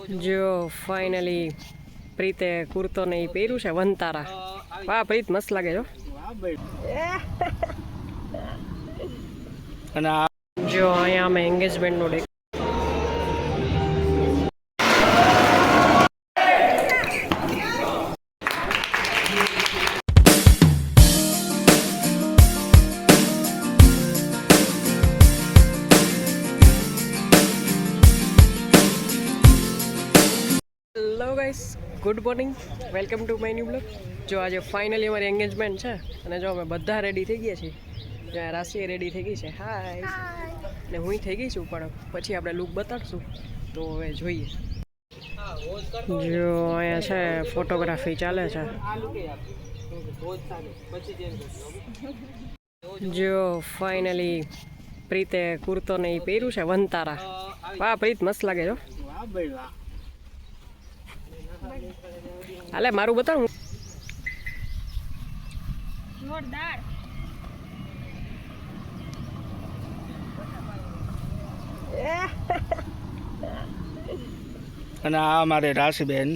જો ફાઇનલી પ્રીતે કુર્તો ને એ પહેર્યું છે વંતારા. વાહ પ્રીત મસ્ત લાગે છો. અને જો અહીંયા અમે એન્ગેજમેન્ટ નો hello guys, good morning, welcome to my new blog. જો આજે ફાઇનલી અમારી એન્ગેજમેન્ટ છે અને જો અમે બધા રેડી થઈ ગયા છીએ. જ્યાં રાશિએ રેડી થઈ ગઈ છે, હાય, ને હું થઈ ગઈ છું, પણ પછી આપણે લુક બતાડશું તો હવે જોઈએ. જો અહીંયા છે ફોટોગ્રાફી ચાલે છે. જો ફાઇનલી પ્રીતે કુર્તો ને એ પહેર્યું છે વંતારા. વાહ પ્રીત મસ્ત લાગે છો. હાલે મારું બતાવું. જોરદાર. અને આ અમારે રાશિબેન.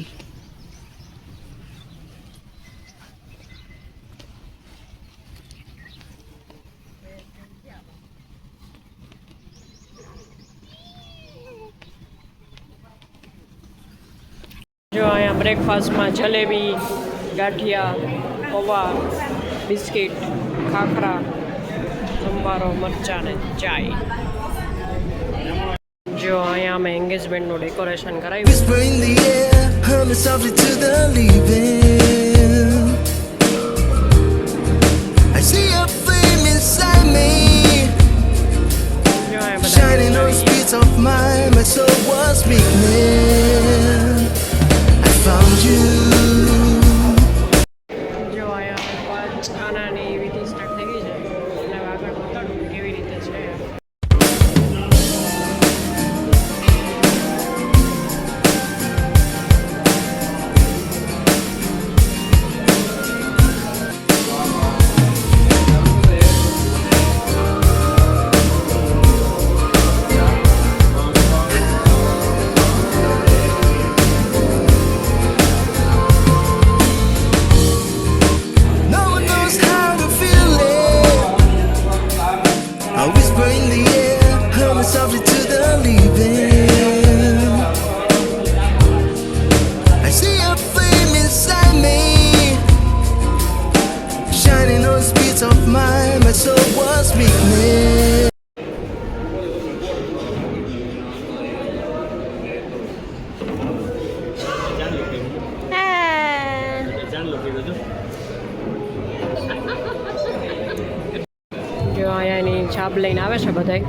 જો અહીંયા બ્રેકફાસ્ટમાં જલેબી, ગાંઠિયા, પૌવા, બિસ્કિટ, ખાખરા, સંભારો, મરચાં ને ચાય. જો અહીંયા અમે એન્ગેજમેન્ટનું ડેકોરેશન કરાવ્યું. Shining on the streets of mine, my soul was weakness. I found you. જો અહીંયા ખાનાની વિધિ સ્ટાર્ટ થઈ ગઈ છે અને આગળ બતાડું કેવી રીતે છે. No one knows how to feel it. I whisper in the air, humming softly to the leaving. I see a flame inside me, shining on the streets of mine. My soul was weakness. જો અહીંયા એની છાપ લઈને આવે છે બધાય.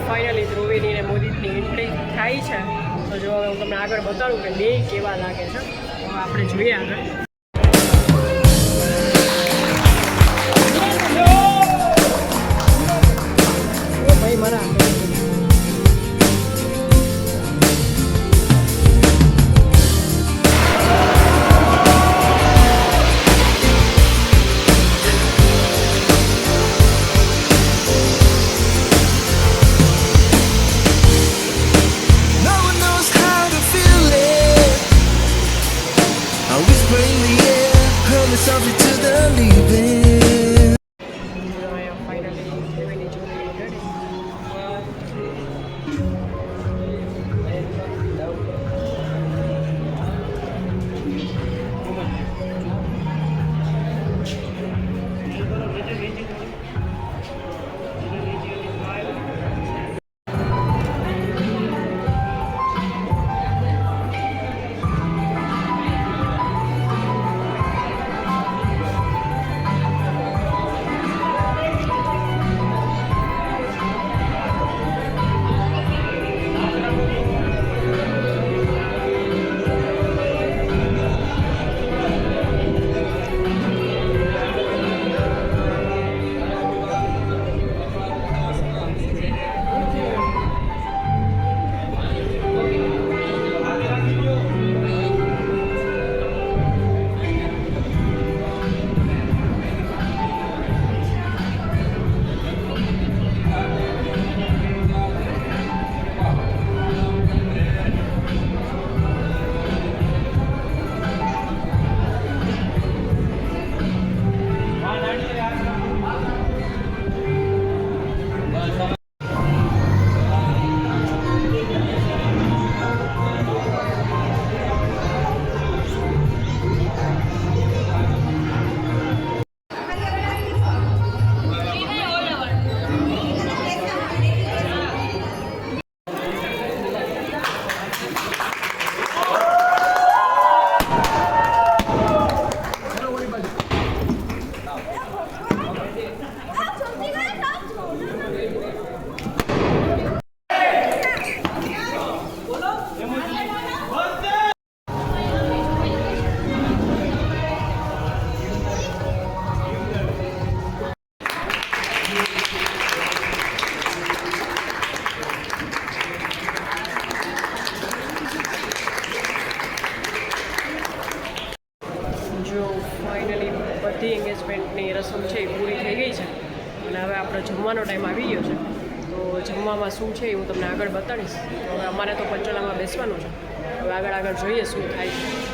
Finally ધ્રુવીની ને મોદીની entry થાય છે. તો જો હવે હું તમને આગળ બતાડું કે બે કેવા લાગે છે. તો આપણે જોઈએ આગળ. ભાઈ મારા ગઈ છે અને હવે આપણો જમવાનો ટાઈમ આવી ગયો છે. તો જમવામાં શું છે એ હું તમને આગળ બતાડીશ. તો હવે અમારે તો પંચોલામાં બેસવાનું છે. હવે આગળ જોઈએ શું થાય છે.